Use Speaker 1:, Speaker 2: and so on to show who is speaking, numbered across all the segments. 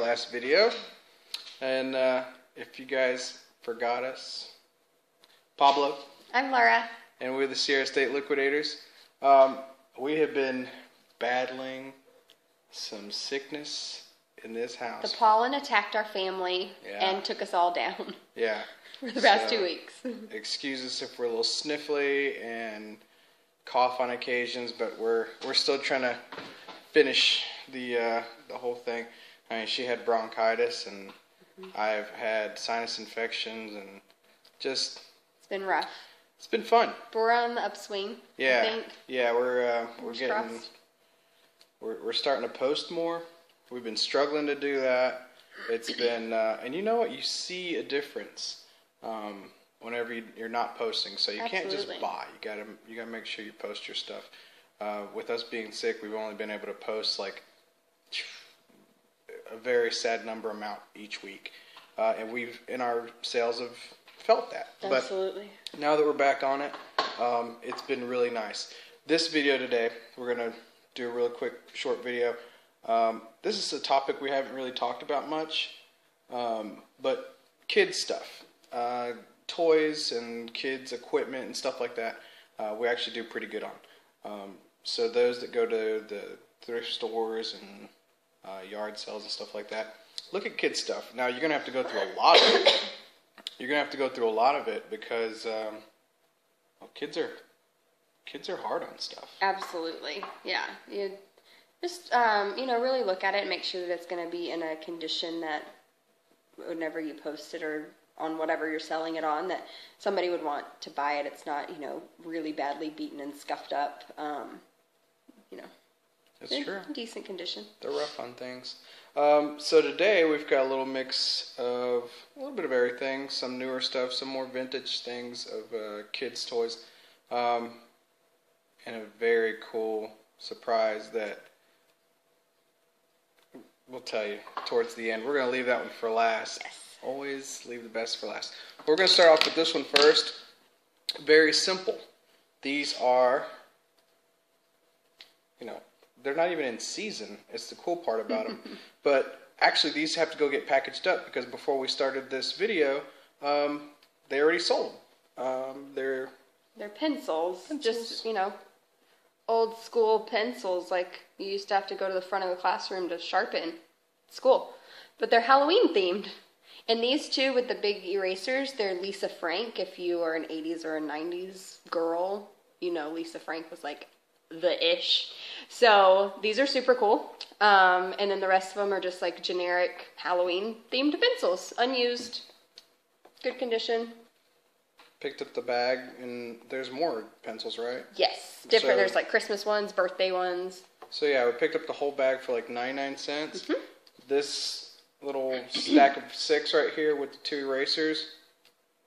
Speaker 1: last video. And if you guys forgot us, Pablo.
Speaker 2: I'm Laura.
Speaker 1: And we're the Sierra State Liquidators. We have been battling some sickness in this house.
Speaker 2: The pollen attacked our family and took us all down.
Speaker 1: Yeah.
Speaker 2: For the past 2 weeks.
Speaker 1: Excuse us if we're a little sniffly and cough on occasions, but we're still trying to finish the whole thing. I mean, she had bronchitis, and I've had sinus infections, and just
Speaker 2: it's been rough.
Speaker 1: It's been fun.
Speaker 2: But we're on the upswing.
Speaker 1: Yeah,
Speaker 2: I think.
Speaker 1: yeah, we're getting
Speaker 2: crossed.
Speaker 1: we're starting to post more. We've been struggling to do that. It's been and you know what? You see a difference whenever you're not posting. So you can't just buy. You gotta make sure you post your stuff. With us being sick, we've only been able to post like a very sad number amount each week, and our sales have felt that.
Speaker 2: Absolutely.
Speaker 1: But now that we're back on it, it's been really nice. This video today, we're gonna do a really quick, short video. This is a topic we haven't really talked about much, but kids stuff, toys and kids equipment and stuff like that, we actually do pretty good on. So those that go to the thrift stores and yard sales and stuff like that, look at kids stuff. Now you're gonna have to go through a lot of it. You're gonna have to go through a lot of it because kids are hard on stuff.
Speaker 2: Absolutely, yeah. You just really look at it and make sure that it's going to be in a condition that whenever you post it or on whatever you're selling it on, that somebody would want to buy it. It's not really badly beaten and scuffed up.
Speaker 1: That's true.
Speaker 2: Decent condition.
Speaker 1: They're rough on things. So today we've got a little mix of a little bit of everything, some newer stuff, some more vintage things of kids' toys, and a very cool surprise that we'll tell you towards the end. We're going to leave that one for last.
Speaker 2: Yes.
Speaker 1: Always leave the best for last. We're going to start off with this one first. Very simple. These are, they're not even in season. It's the cool part about them. But actually, these have to go get packaged up because before we started this video, they already sold. They're
Speaker 2: pencils. Just, old school pencils. Like you used to have to go to the front of the classroom to sharpen school. But they're Halloween themed. And these two with the big erasers, they're Lisa Frank. If you are an 80s or a 90s girl, Lisa Frank was like the ish. So these are super cool. And then the rest of them are just like generic Halloween themed pencils. Unused. Good condition.
Speaker 1: Picked up the bag, and there's more pencils, right?
Speaker 2: Yes. Different. There's like Christmas ones, birthday ones.
Speaker 1: So yeah, we picked up the whole bag for like 99 cents. Mm-hmm. This little stack of 6 right here with the 2 erasers,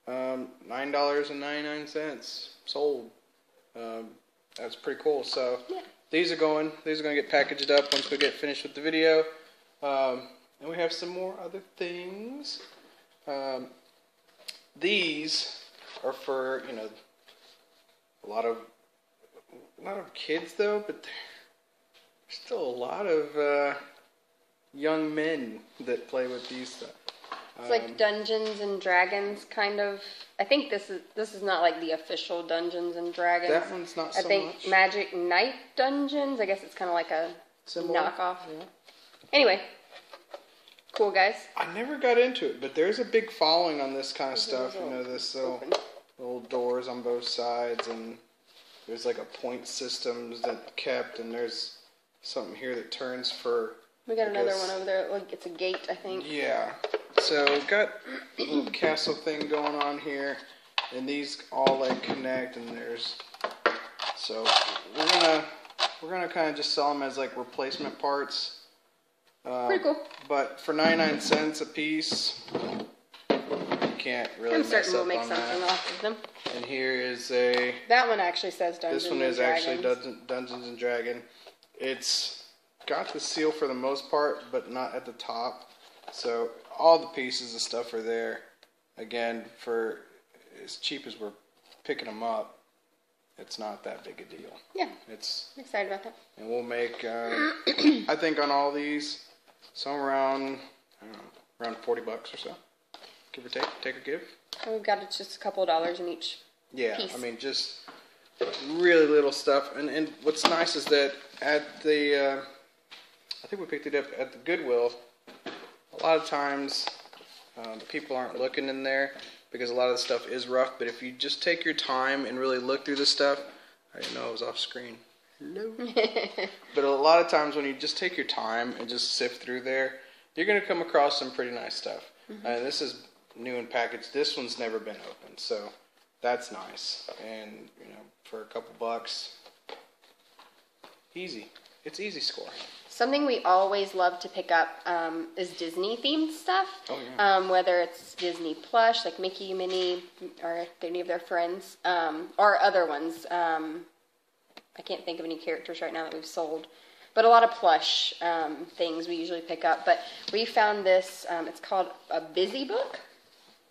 Speaker 1: $9.99 sold. That's pretty cool. So these are going to get packaged up once we get finished with the video. And we have some more other things. These are for a lot of kids though, but there's still a lot of young men that play with these stuff.
Speaker 2: It's like Dungeons and Dragons kind of. I think this is not like the official Dungeons and Dragons.
Speaker 1: That one's not so much.
Speaker 2: I think Magic Knight Dungeons. I guess it's kind of like a knockoff. Yeah. Anyway, cool guys.
Speaker 1: I never got into it, but there's a big following on this kind of stuff. This little doors on both sides, and there's like a point system that kept, and there's something here that turns for.
Speaker 2: We got another one over there. Like it's a gate, I think.
Speaker 1: Yeah. So we've got a little castle thing going on here, and these all like connect, and there's. So we're gonna kind of just sell them as like replacement parts.
Speaker 2: Pretty cool.
Speaker 1: But for 99 cents a piece, you can't really.
Speaker 2: I'm certain we'll make something off of them.
Speaker 1: And here is a.
Speaker 2: That one actually says Dungeons and Dragons.
Speaker 1: This one is actually Dungeons and Dragons. It's got the seal for the most part, but not at the top. So all the pieces and stuff are there. Again, for as cheap as we're picking them up, it's not that big a deal.
Speaker 2: Yeah. I'm excited about that.
Speaker 1: And we'll make, I think on all these, somewhere around, around $40 or so, give or take or give.
Speaker 2: And we've got just a couple of dollars in each piece.
Speaker 1: I mean, just really little stuff. And what's nice is that at the, I think we picked it up at the Goodwill. A lot of times, the people aren't looking in there because a lot of the stuff is rough. But if you just take your time and really look through the stuff, I didn't know I was off screen. Hello. But a lot of times when you just take your time and just sift through there, you're going to come across some pretty nice stuff. And this is new and packaged. This one's never been opened, so that's nice. And for a couple bucks, easy. It's easy score.
Speaker 2: Something we always love to pick up is Disney themed stuff.
Speaker 1: Oh, yeah.
Speaker 2: Whether it's Disney plush, like Mickey, Minnie, or any of their friends, or other ones. I can't think of any characters right now that we've sold. But a lot of plush things we usually pick up. But we found this, it's called a Busy Book.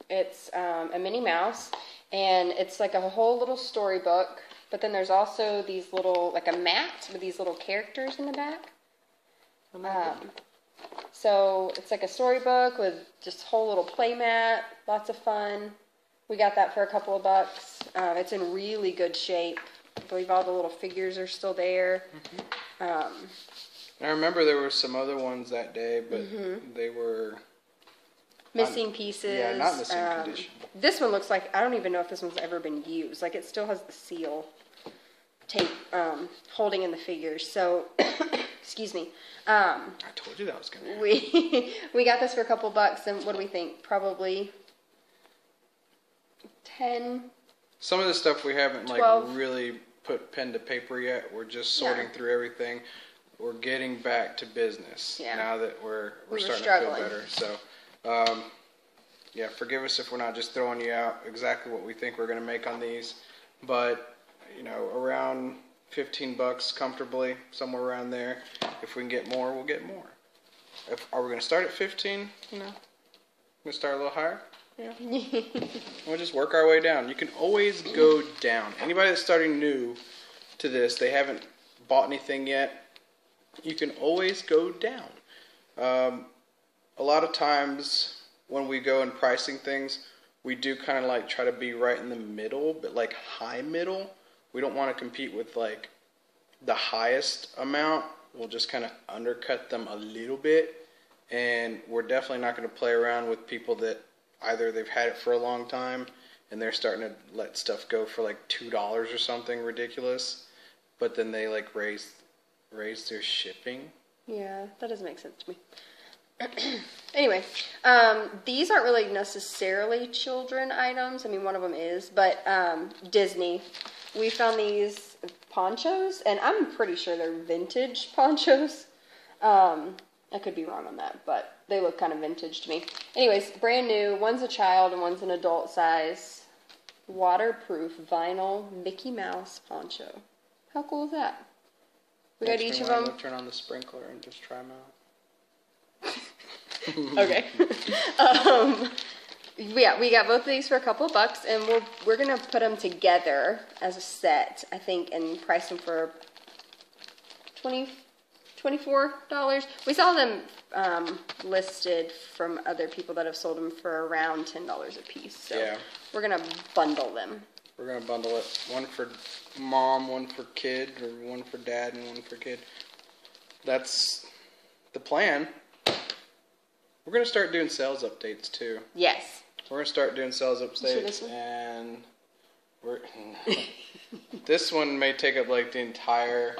Speaker 2: It's a Minnie Mouse, and it's like a whole little storybook. But then there's also these little, like a mat with these little characters in the back. So it's like a storybook with just a whole little play mat, lots of fun. We got that for a couple of bucks. It's in really good shape. I believe all the little figures are still there.
Speaker 1: I remember there were some other ones that day, but they were
Speaker 2: missing pieces.
Speaker 1: Yeah, not in the same condition.
Speaker 2: This one looks like, I don't even know if this one's ever been used. Like, it still has the seal tape holding in the figures. So, excuse me.
Speaker 1: I told you that was going to happen.
Speaker 2: We got this for a couple bucks, and what do we think? Probably 10.
Speaker 1: Some of the stuff we haven't
Speaker 2: 12.
Speaker 1: Really put pen to paper yet. We're just sorting through everything. We're getting back to business now that we're starting
Speaker 2: struggling.
Speaker 1: to feel better. So, yeah, forgive us if we're not just throwing you out exactly what we think we're going to make on these. But, around $15 comfortably, somewhere around there. If we can get more, we'll get more. Are we going to start at 15? We're going to start a little higher? Yeah. We'll just work our way down. You can always go down. Anybody that's starting new to this, they haven't bought anything yet, you can always go down. A lot of times when we go and pricing things, we do kind of try to be right in the middle, but high middle. We don't want to compete with the highest amount. We'll just kind of undercut them a little bit, and we're definitely not going to play around with people that either they've had it for a long time and they're starting to let stuff go for $2 or something ridiculous, but then they raise their shipping.
Speaker 2: Yeah, that doesn't make sense to me. Anyway, these aren't really necessarily children items. I mean, one of them is, but Disney. We found these ponchos, and I'm pretty sure they're vintage ponchos. I could be wrong on that, but they look kind of vintage to me. Anyways, brand new. One's a child and one's an adult size. Waterproof vinyl Mickey Mouse poncho. How cool is that? We got each of them.
Speaker 1: Turn on the sprinkler and just try them out.
Speaker 2: Okay. Yeah, we got both of these for a couple of bucks, and we're gonna put them together as a set, I think, and price them for $24. We saw them listed from other people that have sold them for around $10 a piece. So we're gonna bundle them.
Speaker 1: We're gonna bundle it. One for mom, one for kid, or one for dad and one for kid. That's the plan. We're gonna start doing sales updates too.
Speaker 2: Yes.
Speaker 1: We're gonna start doing sales updates, and this one may take up the entire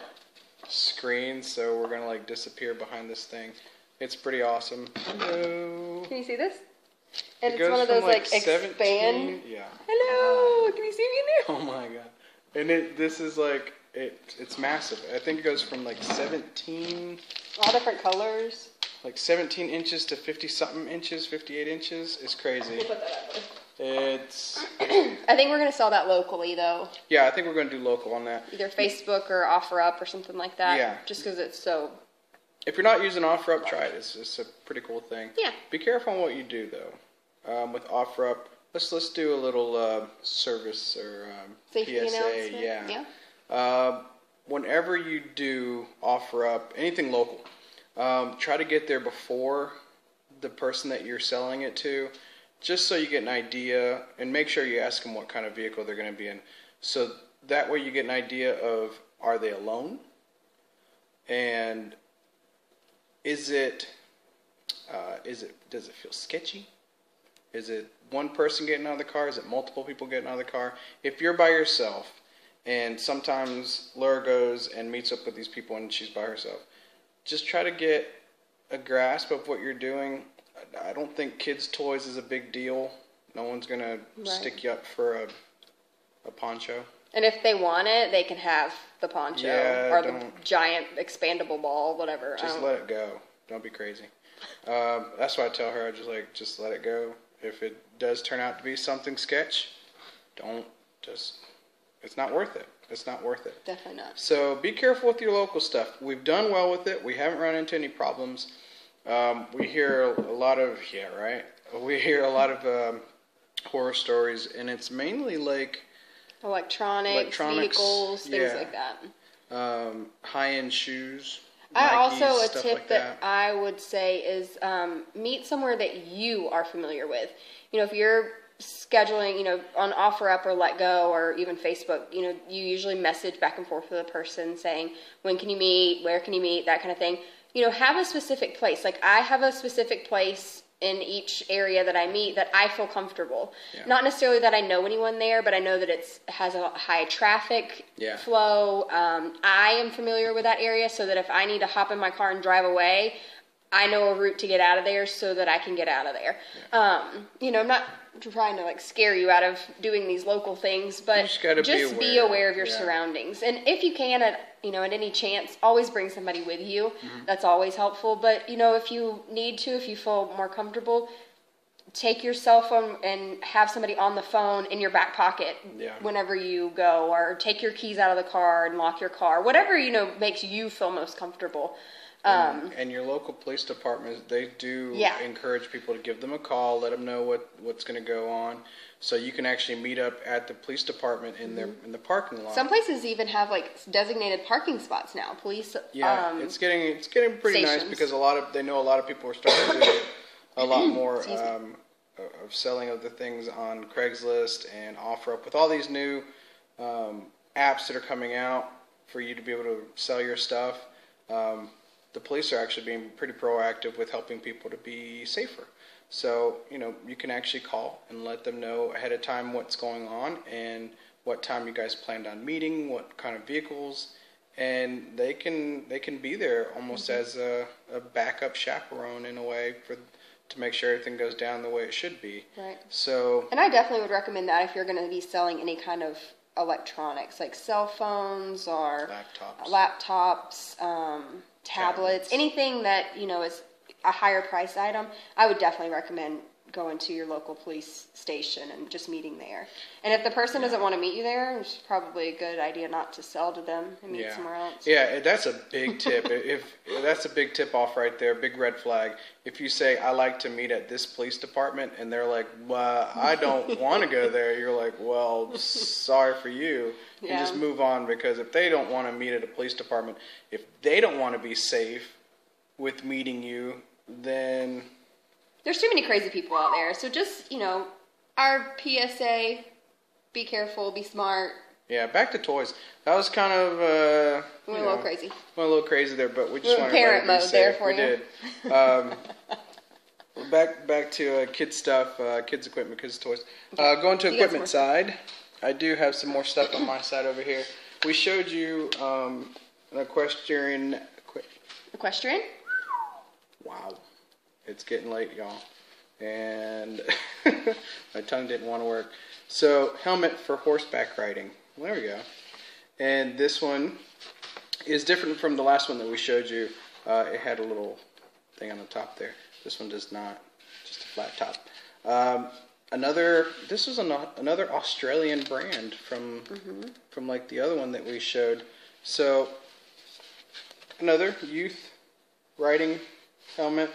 Speaker 1: screen, so we're gonna disappear behind this thing. It's pretty awesome. Hello.
Speaker 2: Can you see this? And it's one of those expand.
Speaker 1: Yeah.
Speaker 2: Hello. Can you see me in there?
Speaker 1: Oh my god. And this is it's massive. I think it goes from 17.
Speaker 2: All different colors.
Speaker 1: 17 inches to 50-something inches, 58 inches. It's crazy.
Speaker 2: We'll put that up
Speaker 1: there. It's...
Speaker 2: I think we're going to sell that locally, though.
Speaker 1: Yeah, I think we're going to do local on that.
Speaker 2: Either Facebook or OfferUp or something like that.
Speaker 1: Yeah.
Speaker 2: Just because it's so...
Speaker 1: If you're not using OfferUp, try it. It's a pretty cool thing.
Speaker 2: Yeah.
Speaker 1: Be careful on what you do, though. With OfferUp, let's do a little service or
Speaker 2: safety
Speaker 1: PSA.
Speaker 2: announcement.
Speaker 1: Yeah. Whenever you do OfferUp, anything local, try to get there before the person that you're selling it to, just so you get an idea, and make sure you ask them what kind of vehicle they're going to be in. So that way you get an idea of, are they alone? And does it feel sketchy? Is it one person getting out of the car? Is it multiple people getting out of the car? If you're by yourself, and sometimes Laura goes and meets up with these people and she's by herself, just try to get a grasp of what you're doing. I don't think kids' toys is a big deal. No one's going to stick you up for a poncho. And
Speaker 2: if they want it, they can have the poncho or the giant expandable ball, whatever.
Speaker 1: Just let it go. Don't be crazy. That's why I tell her, just let it go. If it does turn out to be something sketch, it's not worth it. It's not worth it.
Speaker 2: Definitely not.
Speaker 1: So be careful with your local stuff. We've done well with it. We haven't run into any problems. We hear a lot of, we hear a lot of horror stories, and it's mainly like
Speaker 2: electronics, vehicles, things like that.
Speaker 1: High-end shoes.
Speaker 2: A tip that I would say is meet somewhere that you are familiar with. If you're scheduling, on OfferUp or Let Go or even Facebook, you usually message back and forth with a person saying, when can you meet, where can you meet, that kind of thing. Have a specific place. Like, I have a specific place in each area that I meet that I feel comfortable. Yeah. Not necessarily that I know anyone there, but I know that it has a high traffic flow. I am familiar with that area, so that if I need to hop in my car and drive away, I know a route to get out of there so that I can get out of there. Yeah. I'm not trying to scare you out of doing these local things, but just be aware of your surroundings. And if you can, at any chance, always bring somebody with you. Mm-hmm. That's always helpful. But if you need to, if you feel more comfortable, take your cell phone and have somebody on the phone in your back pocket whenever you go, or take your keys out of the car and lock your car. Whatever makes you feel most comfortable.
Speaker 1: And your local police department, they do encourage people to give them a call, let them know what's going to go on, so you can actually meet up at the police department in the parking lot.
Speaker 2: Some places even have designated parking spots now. Police.
Speaker 1: It's getting pretty stations. Nice, because they know a lot of people are starting to do a lot more of selling of the things on Craigslist and OfferUp with all these new apps that are coming out for you to be able to sell your stuff. The police are actually being pretty proactive with helping people to be safer. So, you can actually call and let them know ahead of time what's going on and what time you guys planned on meeting, what kind of vehicles, and they can be there almost as a backup chaperone in a way to make sure everything goes down the way it should be.
Speaker 2: Right.
Speaker 1: So.
Speaker 2: And I definitely would recommend that if you're going to be selling any kind of electronics, like cell phones or laptops, tablets, anything that is a higher price item. I would definitely recommend going to your local police station and just meeting there. And if the person doesn't want to meet you there, it's probably a good idea not to sell to them and meet somewhere else.
Speaker 1: Yeah, that's a big tip. If that's a big tip off right there, big red flag. If you say, I like to meet at this police department, and they're like, well, I don't want to go there, you're like, well, sorry for you. And just move on, because if they don't want to meet at a police department, if they don't want to be safe with meeting you, then
Speaker 2: there's too many crazy people out there. So just, our PSA, be careful, be smart.
Speaker 1: Yeah, back to toys. That was kind of
Speaker 2: went a little crazy.
Speaker 1: Went a little crazy there, but we just wanted
Speaker 2: parent mode there for you.
Speaker 1: We did. Back to kids stuff, kids equipment, kids toys. Going to equipment side, I do have some more stuff on my side over here. We showed you an equestrian.
Speaker 2: Equestrian?
Speaker 1: Wow. It's getting late, y'all. And my tongue didn't want to work. So, helmet for horseback riding. There we go. And this one is different from the last one that we showed you. It had a little thing on the top there. This one does not. Just a flat top. This was another Australian brand from like the other one that we showed. So, another youth riding helmet.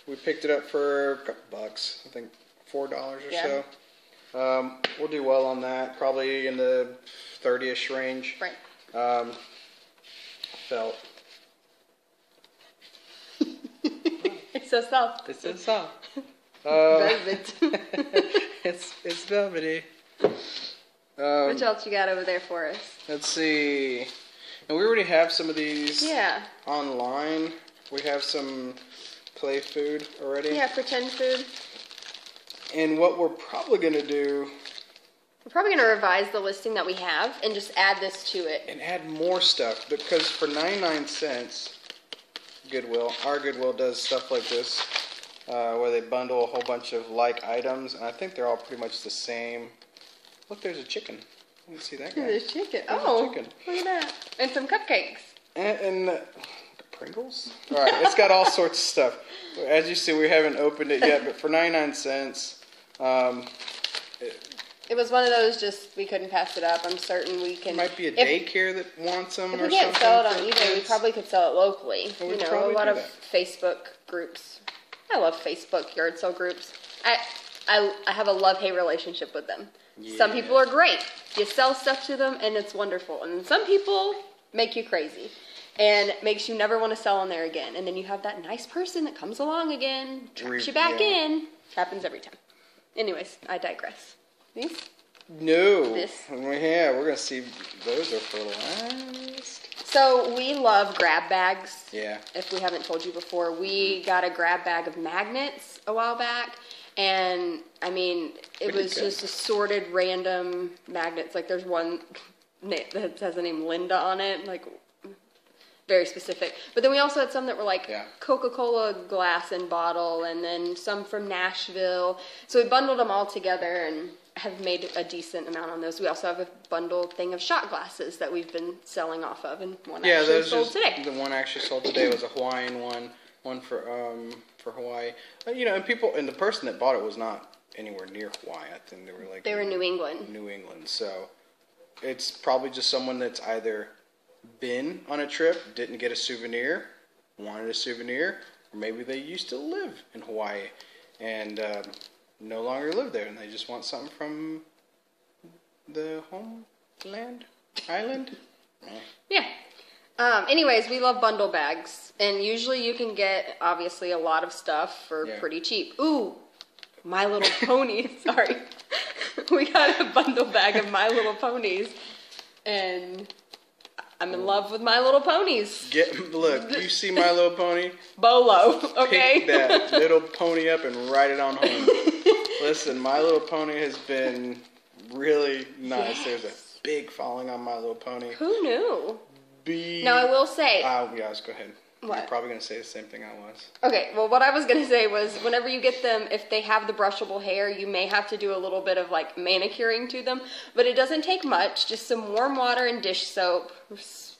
Speaker 1: We picked it up for a couple bucks. I think $4 or so. We'll do well on that. Probably in the 30-ish range.
Speaker 2: Right.
Speaker 1: Felt.
Speaker 2: It's so soft.
Speaker 1: It's so soft.
Speaker 2: Velvet.
Speaker 1: It's velvety.
Speaker 2: What else you got over there for us?
Speaker 1: Let's see. And we already have some of these online. We have some play food already.
Speaker 2: Yeah, pretend food.
Speaker 1: And what we're probably going to do...
Speaker 2: We're probably going to revise the listing that we have and just add this to it.
Speaker 1: And add more stuff. Because for 99 cents, our Goodwill does stuff like this. Where they bundle a whole bunch of like items. And I think they're all pretty much the same. Look, there's a chicken. Let me see that guy.
Speaker 2: There's chicken.
Speaker 1: There's chicken.
Speaker 2: Look at that. And some cupcakes.
Speaker 1: And the Pringles? Alright, it's got all sorts of stuff. As you see, we haven't opened it yet, but for 99 cents,
Speaker 2: it was one of those we couldn't pass it up. I'm certain we can...
Speaker 1: Might be a daycare that wants them or something.
Speaker 2: If we can't sell it on eBay, we probably could sell it locally.
Speaker 1: Well,
Speaker 2: a lot of Facebook groups. I love Facebook yard sale groups. I have a love-hate relationship with them. Yeah. Some people are great. You sell stuff to them, and it's wonderful. And some people make you crazy and makes you never want to sell on there again. And then you have that nice person that comes along again, traps you back in. Happens every time. Anyways, I digress. These?
Speaker 1: No.
Speaker 2: This?
Speaker 1: Yeah, we're going to see. Those are for last.
Speaker 2: So we love grab bags.
Speaker 1: Yeah.
Speaker 2: If we haven't told you before, we got a grab bag of magnets a while back. And, I mean, it was just assorted random magnets. Like, there's one that has the name Linda on it. Like, very specific. But then we also had some that were, like, Coca-Cola glass and bottle. And then some from Nashville. So we bundled them all together and have made a decent amount on those. We also have a bundled thing of shot glasses that we've been selling off of. And one actually sold today.
Speaker 1: The one actually sold today was a Hawaiian one. One for Hawaii, and the person that bought it was not anywhere near Hawaii. I think they were in
Speaker 2: New England.
Speaker 1: New England, so it's probably just someone that's either been on a trip, didn't get a souvenir, wanted a souvenir, or maybe they used to live in Hawaii and no longer live there, and they just want something from the homeland island.
Speaker 2: Yeah. Anyways, we love bundle bags, and usually you can get, obviously, a lot of stuff for pretty cheap. Ooh, My Little Pony, sorry. We got a bundle bag of My Little Ponies, and I'm in love with My Little Ponies.
Speaker 1: Look, you see My Little Pony?
Speaker 2: Bolo, okay?
Speaker 1: Pick that little pony up and ride it on home. Listen, My Little Pony has been really nice. Yes. There's a big following on My Little Pony.
Speaker 2: Who knew? Now, I will say...
Speaker 1: yes, go ahead.
Speaker 2: What?
Speaker 1: You're probably going to say the same thing I was.
Speaker 2: Okay, well, what I was going to say was whenever you get them, if they have the brushable hair, you may have to do a little bit of, like, manicuring to them. But it doesn't take much. Just some warm water and dish soap.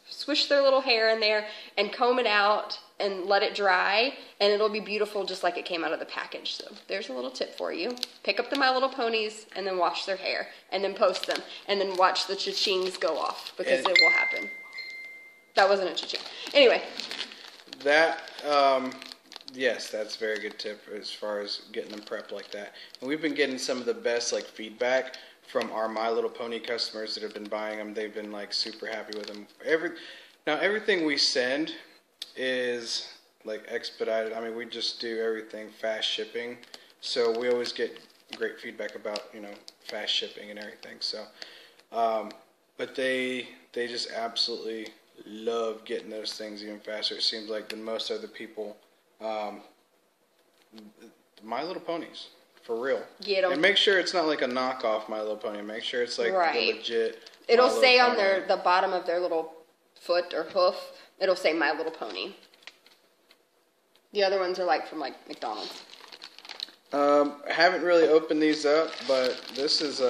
Speaker 2: Swish their little hair in there and comb it out and let it dry. And it'll be beautiful just like it came out of the package. So there's a little tip for you. Pick up the My Little Ponies and then wash their hair. And then post them. And then watch the cha-chings go off. Because it will happen. That wasn't a cha-ching. Anyway.
Speaker 1: Yes, that's a very good tip as far as getting them prepped like that. And we've been getting some of the best feedback from our My Little Pony customers that have been buying them. They've been super happy with them. Everything we send is expedited. I mean, we just do everything fast shipping. So we always get great feedback about fast shipping and everything. So, but they just absolutely love getting those things even faster. It seems like than most other people. My Little Ponies, for real.
Speaker 2: Get 'em.
Speaker 1: And make sure it's not like a knockoff My Little Pony. Make sure it's the legit.
Speaker 2: It'll say on the bottom of their little foot or hoof, it'll say My Little Pony. The other ones are from McDonald's.
Speaker 1: I haven't really opened these up, but this is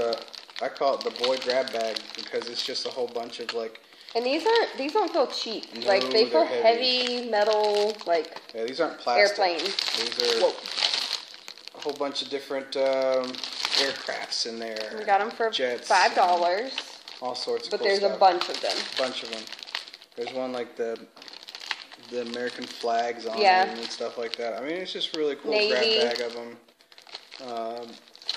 Speaker 1: I call it the boy grab bag because it's just a whole bunch of
Speaker 2: And these don't feel cheap.
Speaker 1: No,
Speaker 2: they feel heavy metal,
Speaker 1: Yeah, these aren't plastic.
Speaker 2: Airplanes.
Speaker 1: These are a whole bunch of different aircrafts in there.
Speaker 2: We got them for
Speaker 1: jets,
Speaker 2: $5.
Speaker 1: All sorts of
Speaker 2: but
Speaker 1: cool
Speaker 2: there's
Speaker 1: stuff.
Speaker 2: A bunch of them.
Speaker 1: Bunch of them. There's one the American flags on it and stuff like that. I mean, it's just really cool.
Speaker 2: Navy.
Speaker 1: Grab bag of them.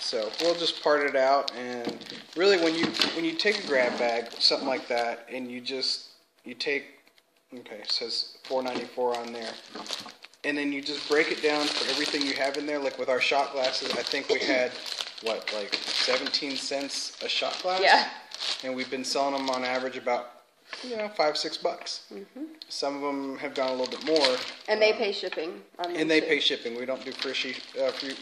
Speaker 1: So we'll just part it out, and really when you take a grab bag, something like that, and you take, it says $4.94 on there. and then you just break it down for everything you have in there. Like with our shot glasses, I think we had, what, like 17 cents a shot glass?
Speaker 2: Yeah.
Speaker 1: And we've been selling them on average about, $5, $6. Mm-hmm. Some of them have gone a little bit more.
Speaker 2: And they pay shipping on them,
Speaker 1: and they pay shipping. We don't do free
Speaker 2: shipping.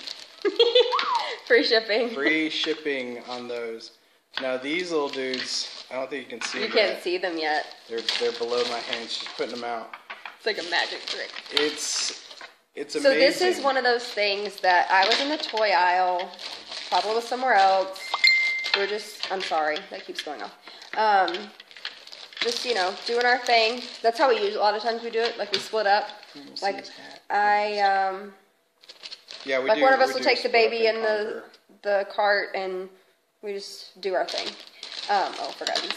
Speaker 1: Free shipping on those. Now these little dudes, I don't think you can see them.
Speaker 2: You can't see them yet.
Speaker 1: They're below my hand. She's putting them out.
Speaker 2: It's like a magic trick.
Speaker 1: It's amazing.
Speaker 2: So this is one of those things that I was in the toy aisle, probably was somewhere else. I'm sorry, that keeps going off. Just, doing our thing. That's how we use, a lot of times we do it, like we split up. Like, yeah, we like do, one of us will take the baby in the cart and we just do our thing. Forgot these.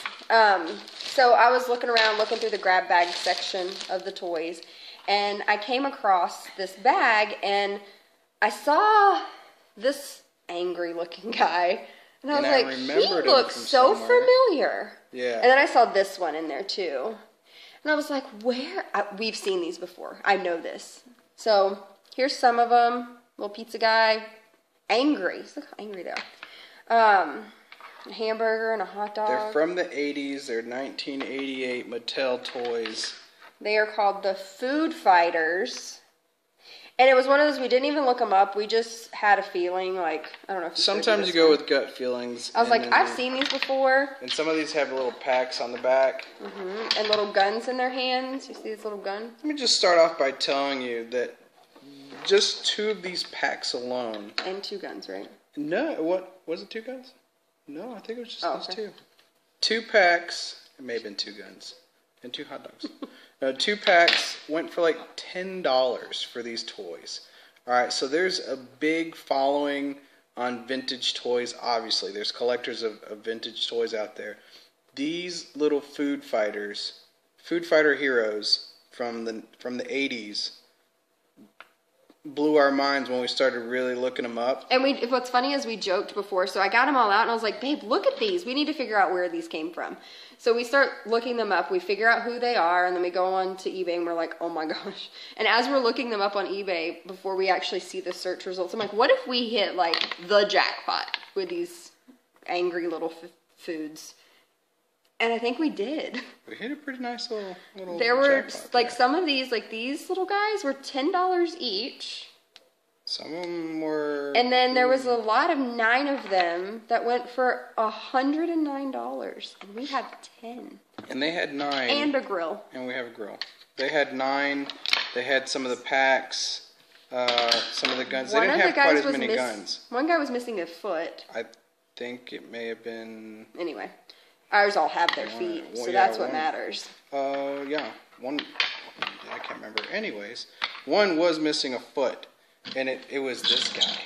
Speaker 2: So I was looking around, looking through the grab bag section of the toys, and I came across this bag, and I saw this angry looking guy, and I was like, he looks so familiar.
Speaker 1: Yeah.
Speaker 2: And then I saw this one in there too, and I was like, we've seen these before. I know this. So here's some of them. Little pizza guy, angry. Look how angry they are. A hamburger and a hot dog.
Speaker 1: They're from the 80s. They're 1988 Mattel toys.
Speaker 2: They are called the Food Fighters. And it was one of those, we didn't even look them up. We just had a feeling, like, I don't know if you
Speaker 1: sometimes you go with gut feelings.
Speaker 2: I was like, I've seen these before.
Speaker 1: And some of these have little packs on the back.
Speaker 2: Mm-hmm. And little guns in their hands. You see this little gun?
Speaker 1: Let me just start off by telling you that just 2 of these packs alone.
Speaker 2: And 2 guns, right?
Speaker 1: No, what was it? 2 guns? No, I think it was just these
Speaker 2: okay.
Speaker 1: 2. 2 packs. It may have been 2 guns and 2 hot dogs. No, 2 packs went for like $10 for these toys. All right, so there's a big following on vintage toys. Obviously, there's collectors of vintage toys out there. These little food fighter heroes from the 80s. Blew our minds when we started really looking them up.
Speaker 2: And what's funny is we joked before, so I got them all out and I was like, babe, look at these. We need to figure out where these came from. So we start looking them up, we figure out who they are, and then we go on to eBay and we're like, oh my gosh. And as we're looking them up on eBay, before we actually see the search results, I'm like, what if we hit like the jackpot with these angry little foods? And I think we did.
Speaker 1: We hit a pretty nice little
Speaker 2: there were
Speaker 1: jackpot
Speaker 2: like
Speaker 1: there.
Speaker 2: Some of these, like these little guys were $10 each.
Speaker 1: Some of them were.
Speaker 2: And then there was a lot of 9 of them that went for $109. And we had 10.
Speaker 1: And they had 9.
Speaker 2: And a grill.
Speaker 1: And we have a grill. They had 9. They had some of the packs. Some of the guns. They didn't have quite as many guns.
Speaker 2: One guy was missing a foot.
Speaker 1: I think it may have been.
Speaker 2: Anyway. Ours all have their feet, so that's what matters.
Speaker 1: Yeah. One, I can't remember. Anyways, one was missing a foot, and it was this guy.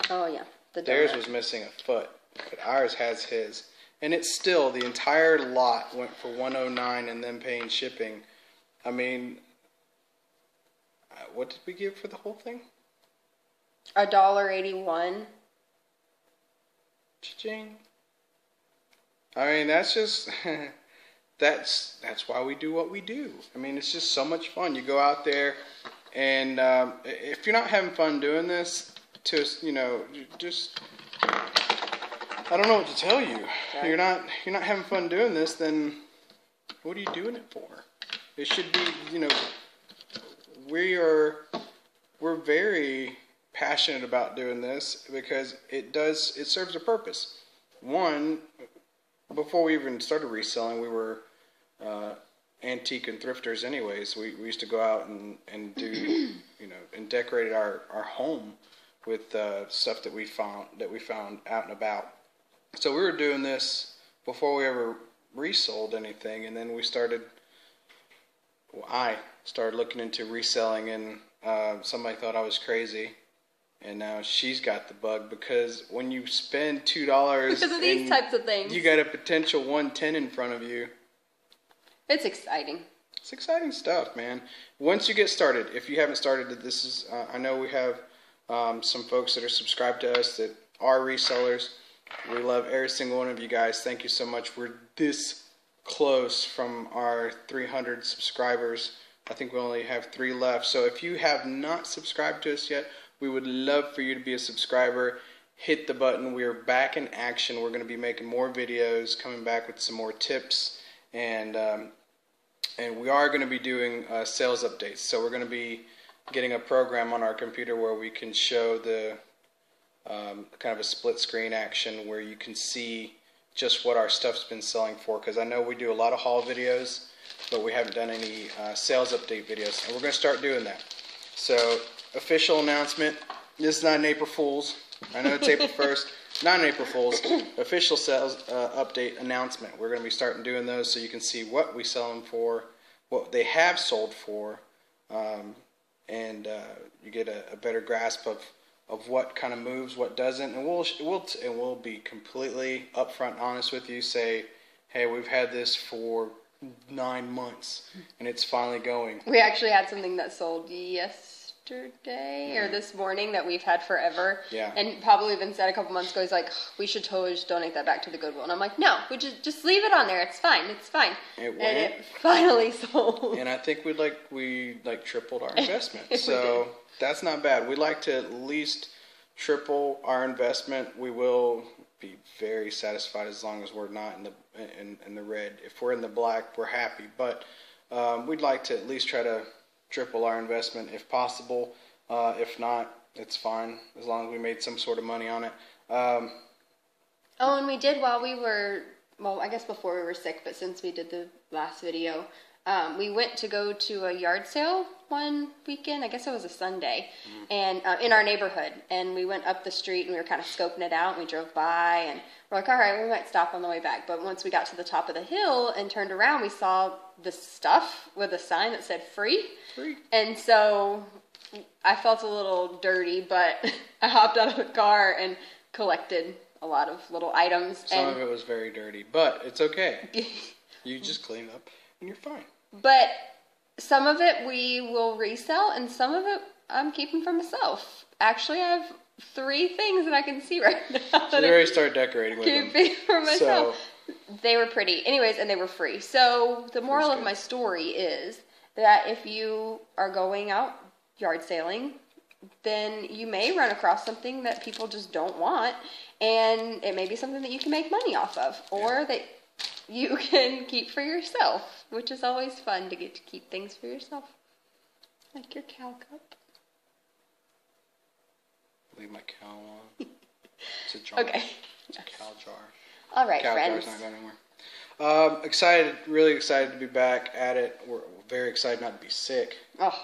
Speaker 2: Oh, yeah.
Speaker 1: Theirs was missing a foot, but ours has his. And it's still, the entire lot went for $109 and then paying shipping. I mean, what did we give for the whole thing?
Speaker 2: $1.81.
Speaker 1: Cha-ching. I mean, that's just, that's why we do what we do. I mean, it's just so much fun. You go out there, and if you're not having fun doing this, just, I don't know what to tell you. Right. You're not having fun doing this, then what are you doing it for? It should be, we're very passionate about doing this because it serves a purpose. One, before we even started reselling, we were antique and thrifters anyways. We used to go out and do, and decorate our home with stuff that we found out and about. So we were doing this before we ever resold anything, and then I started looking into reselling, and somebody thought I was crazy. And now she's got the bug because when you spend $2
Speaker 2: because of these types of things,
Speaker 1: you got a potential 110 in front of you.
Speaker 2: It's exciting.
Speaker 1: It's exciting stuff, man. Once you get started, if you haven't started, this is I know we have some folks that are subscribed to us that are resellers. We love every single one of you guys. Thank you so much. We're this close from our 300 subscribers I think we only have 3 left. So if you have not subscribed to us yet, we would love for you to be a subscriber. Hit the button. We are back in action. We're going to be making more videos, coming back with some more tips, and we are going to be doing sales updates. So we're going to be getting a program on our computer where we can show the kind of a split screen action where you can see just what our stuff's been selling for, because I know we do a lot of haul videos, but we haven't done any sales update videos, and we're going to start doing that. So, official announcement. This is not an April Fool's. I know it's April 1st. Not an April Fool's. Official sales update announcement. We're going to be starting doing those so you can see what we sell them for, what they have sold for, and you get a better grasp of what kind of moves, what doesn't, and we'll be completely upfront and honest with you. Say, hey, we've had this for 9 months, and it's finally going.
Speaker 2: We actually had something that sold yesterday or this morning that we've had forever.
Speaker 1: Yeah. And
Speaker 2: probably been said a couple months ago, he's like, we should totally just donate that back to the Goodwill. And I'm like, no, we just leave it on there. It's fine. It's fine.
Speaker 1: And
Speaker 2: it finally sold.
Speaker 1: And I think we tripled our investment. So that's not bad. We like to at least triple our investment. We will be very satisfied as long as we're not in the red. If we're in the black, we're happy. But we'd like to at least try to triple our investment if possible. If not, it's fine as long as we made some sort of money on it.
Speaker 2: And we did while we were, well, I guess before we were sick, but since we did the last video, we went to go to a yard sale one weekend. I guess it was a Sunday, and in our neighborhood. And we went up the street and we were kind of scoping it out. And we drove by and we're like, all right, we might stop on the way back. But once we got to the top of the hill and turned around, we saw the stuff with a sign that said free.
Speaker 1: Free.
Speaker 2: And so I felt a little dirty, but I hopped out of the car and collected a lot of little items.
Speaker 1: Some of it was very dirty, but it's okay. You just clean up and you're fine.
Speaker 2: But some of it we will resell, and some of it I'm keeping for myself. Actually, I have 3 things that I can see right now.
Speaker 1: So you already started decorating with them.
Speaker 2: Keeping for myself. So, they were pretty. Anyways, and they were free. So the moral of my story is that if you are going out yard sailing, then you may run across something that people just don't want, and it may be something that you can make money off of, or that you can keep for yourself, which is always fun to get to keep things for yourself. Like your cow cup.
Speaker 1: Leave my cow on. It's a jar.
Speaker 2: Okay.
Speaker 1: It's a cow jar.
Speaker 2: All right,
Speaker 1: cow
Speaker 2: friends.
Speaker 1: Jar's not going anywhere. Excited, really excited to be back at it. We're very excited not to be sick.
Speaker 2: Oh,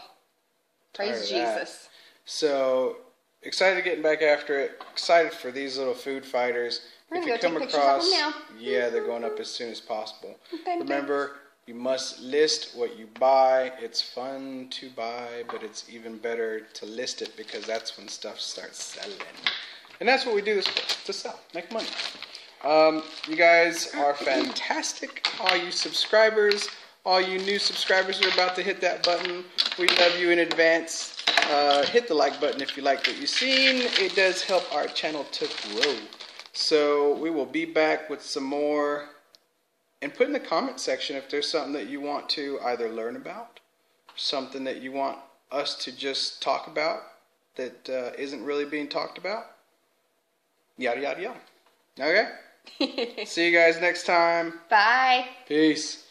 Speaker 2: praise Jesus.
Speaker 1: So, excited getting back after it. Excited for these little food fighters.
Speaker 2: If you come across,
Speaker 1: yeah, they're going up as soon as possible. Remember, you must list what you buy. It's fun to buy, but it's even better to list it, because that's when stuff starts selling. And that's what we do this for, to sell, make money. You guys are fantastic. All you subscribers, all you new subscribers who are about to hit that button, we love you in advance. Hit the like button if you like what you've seen. It does help our channel to grow. So we will be back with some more. And put in the comment section if there's something that you want to either learn about, something that you want us to just talk about that isn't really being talked about. Yada, yada, yada. Okay? See you guys next time.
Speaker 2: Bye.
Speaker 1: Peace.